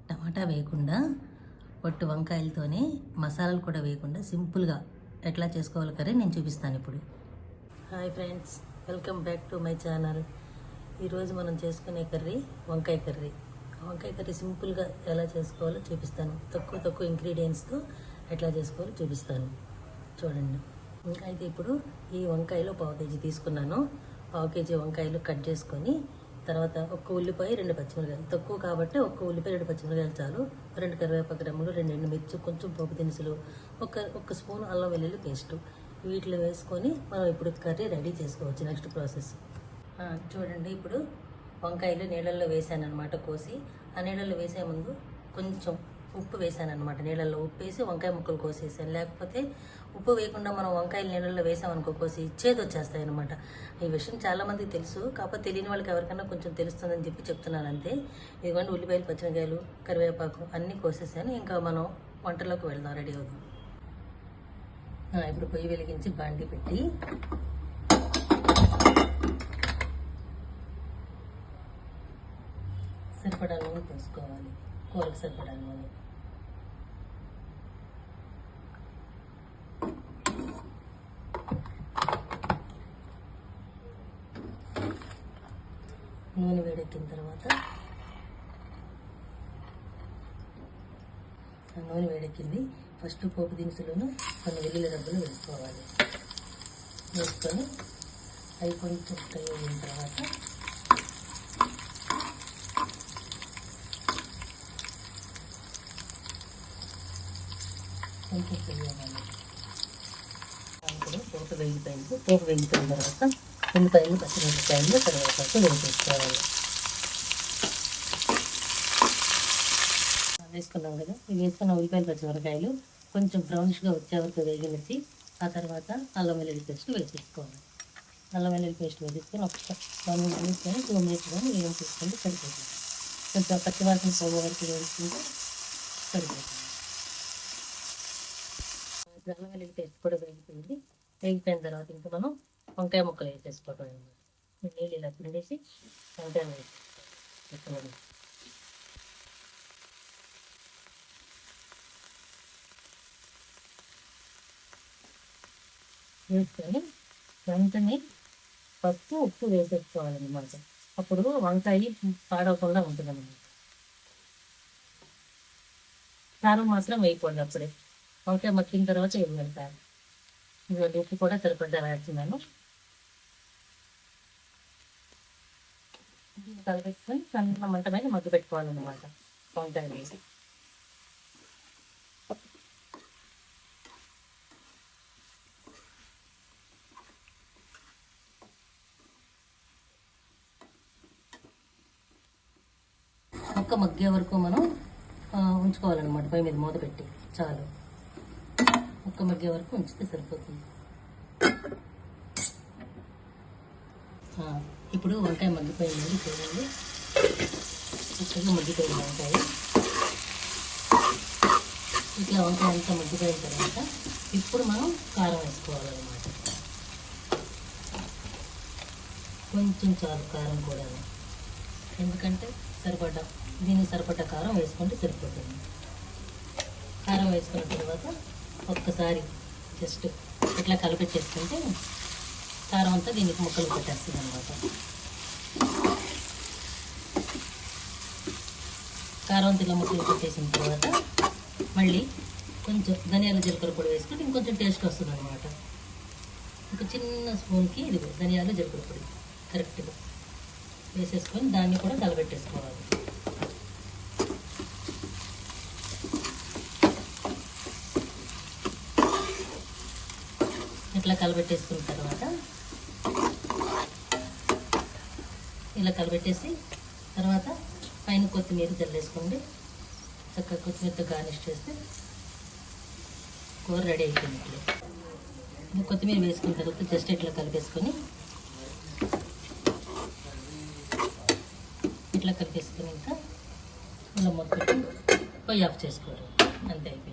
టమాటా వేయకుండా ఒట్టు వంకాయలతోనే మసాలాలు కూడా వేయకుండా సింపుల్గా ఎట్లా చేసుకోవాలి కర్రీ నేను చూపిస్తాను ఇప్పుడు. Hi friends, welcome back to my channel. ఈరోజు మనం చేసుకునే కర్రీ వంకాయ కర్రీ. వంకాయ కర్రీ సింపుల్గా ఎలా చేసుకోవాలో చూపిస్తాను. తక్కువ ఇంగ్రీడియంట్స్తో ఎట్లా చేసుకోవాలో చూపిస్తాను. చూడండి. అయితే ఇప్పుడు ఈ వంకాయలు 1/2 కేజీ తీసుకున్నాను. 1/2 కేజీ వంకాయలు కట్ చేసుకొని తర్వాత 1 ఉల్లిపాయ 2 పచ్చిమిరకాయలు, తక్కువ కాబట్టి 1 ఉల్లిపాయ 2 పచ్చిమిరకాయలు చాలు, 2 కరివేపాకు రెమ్మలు, 2 ఎండుమిర్చి, కొంచెం పోపు దినుసులు, ఒక స్పూన్ అల్లం వెల్లుల్లి పేస్ట్, వీటిలో వేసుకొని మనం ఇప్పుడు కర్రీ రెడీ చేసుకోవచ్చు. నెక్స్ట్ ప్రాసెస్ చూడండి. ఇప్పుడు వంకాయలు నీళ్ళల్లో వేసాను అనమాట, కోసి. ఆ నీళ్ళల్లో వేసే ముందు కొంచెం ఉప్పు వేసాను అనమాట. నీళ్ళల్లో ఉప్పు వేసి వంకాయ ముక్కలు కోసేసాను. లేకపోతే ఉప్పు వేయకుండా మనం వంకాయలు నీళ్ళల్లో వేసామనుకో కోసి చేదు వచ్చేస్తాయి అనమాట. ఈ విషయం చాలామందికి తెలుసు, కాకపోతే తెలియని వాళ్ళకి ఎవరికైనా కొంచెం తెలుస్తుందని చెప్పి చెప్తున్నాను అంతే. ఇదిగోండి, ఉల్లిపాయలు, పచ్చిమిరకాయలు, కరివేపాకు అన్నీ కోసేసాను. ఇంకా మనం వంటలోకి వెళ్దాం, రెడీ అవుదాం. ఇప్పుడు పొయ్యి వెలిగించి బాండి పెట్టి సరిపడా నూనె పోసుకోవాలి. కూరకు సరిపడా నూనె. నూనె వేడెక్కిన తర్వాత నూనె వేడెక్కింది. ఫస్ట్ పోపు దినుసులను కొన్ని వెల్లుల్లి రబ్బలు వేసుకోవాలి. వేసుకొని అవి కొంచెం ఫ్రై అయిన తర్వాత కొంచెం ఫ్రై అవ్వాలి. ఇప్పుడు పోపు వేగిపోయిన తర్వాత ఉల్లిపాయలు, పచ్చిమిరపకాయలు, కరివేపాకు వేసేసుకోవాలి. వేసుకున్నాం కదా, ఇవి వేసుకున్న ఉల్లిపాయలు, పచ్చిమిరపకాయలు కొంచెం బ్రౌనిష్గా వచ్చే వరకు వేగినసి ఆ తర్వాత అల్లం వెల్లుల్లి పేస్ట్ వేసేసుకోవాలి. అల్లం వెల్లుల్లి పేస్ట్ వేసేసుకొని ఒక 1 minute కానీ 2 minutes కానీ వేయించుకుంటే సరిపోతుంది. కొంచెం పచ్చివాసన పోయే వరకు వేయించుకుంటే సరిపోతుంది. అల్లం వెల్లుల్లి పేస్ట్ కూడా వేగిపోయిన తర్వాత ఇంకా మనం వంకాయ ముక్కలు వేసేసుకోవటం అనమాట. నీళ్ళు ఇలా పిండేసి వంకాయ వేసుకోవాలి. వేసుకొని వెంటనే పప్పు, ఉప్పు వేసేసుకోవాలన్నమాట. అప్పుడు వంకాయ పాడవకుండా ఉంటుంది అన్నమాట. కారం మాత్రం వేయకూడదు అప్పుడే, వంకాయ మక్కిన తర్వాత వేయాలి. ఇవాళ ఉప్పు కూడా సరిపడ్డా వేస్తున్నాను. కలిపేసుకొని సన్న మంట మీద మగ్గు పెట్టుకోవాలన్నమాట వంకాయ వేసి. ముక్క మగ్గే వరకు మనం ఉంచుకోవాలన్నమాట. పొయ్యి మీద మూత పెట్టి చాలు. ముక్క మగ్గే వరకు ఉంచితే సరిపోతుంది. ఇప్పుడు వంకాయ మగ్గిపోయింది చూడండి. చక్కగా మగ్గిపోయింది వంకాయ. ఇట్లా వంకాయ అంతా మగ్గిపోయిన తర్వాత ఇప్పుడు మనం కారం వేసుకోవాలన్నమాట. కొంచెం చాలు కారం కూడా, ఎందుకంటే దీనికి సరిపడ్డ కారం వేసుకుంటే సరిపోతుంది. కారం వేసుకున్న తర్వాత ఒక్కసారి జస్ట్ ఇట్లా కలిపెట్టేసుకుంటే కారం అంతా దీనికి ముక్కలు పెట్టేస్తుంది అనమాట. కారం అంతా ఇలా ముక్కలు పెట్టేసిన తర్వాత మళ్ళీ కొంచెం ధనియాల జీలకర్ర పొడి వేసుకుంటే ఇంకొంచెం టేస్ట్ వస్తుంది అనమాట. ఒక చిన్న స్పూన్కి ఇది ధనియాలు జీలకర్ర పొడి కరెక్ట్గా వేసేసుకొని దాన్ని కూడా కలబెట్టేసుకోవాలి. ఇట్లా కలబెట్టేసుకున్న తర్వాత ఇలా కలబెట్టేసి తర్వాత పైన కొత్తిమీర జల్లేసుకోండి. చక్కగా కొత్తిమీరతో గార్నిష్ చేస్తే కూర రెడీ అయిపోయింది. కొత్తిమీర వేసుకున్న తర్వాత జస్ట్ ఇట్లా కలిపేసుకొని ఇట్లా కలిపేసుకొని ఇంకా ఇలా మొత్తం పొయ్యి ఆఫ్ చేసుకోవాలి. అంతే, అయిపోయింది.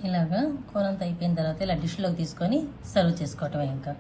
ఇలాగా కూర అంతా అయిపోయిన తర్వాత ఇలా డిష్లోకి తీసుకొని సర్వ్ చేసుకోవటమే ఇంకా.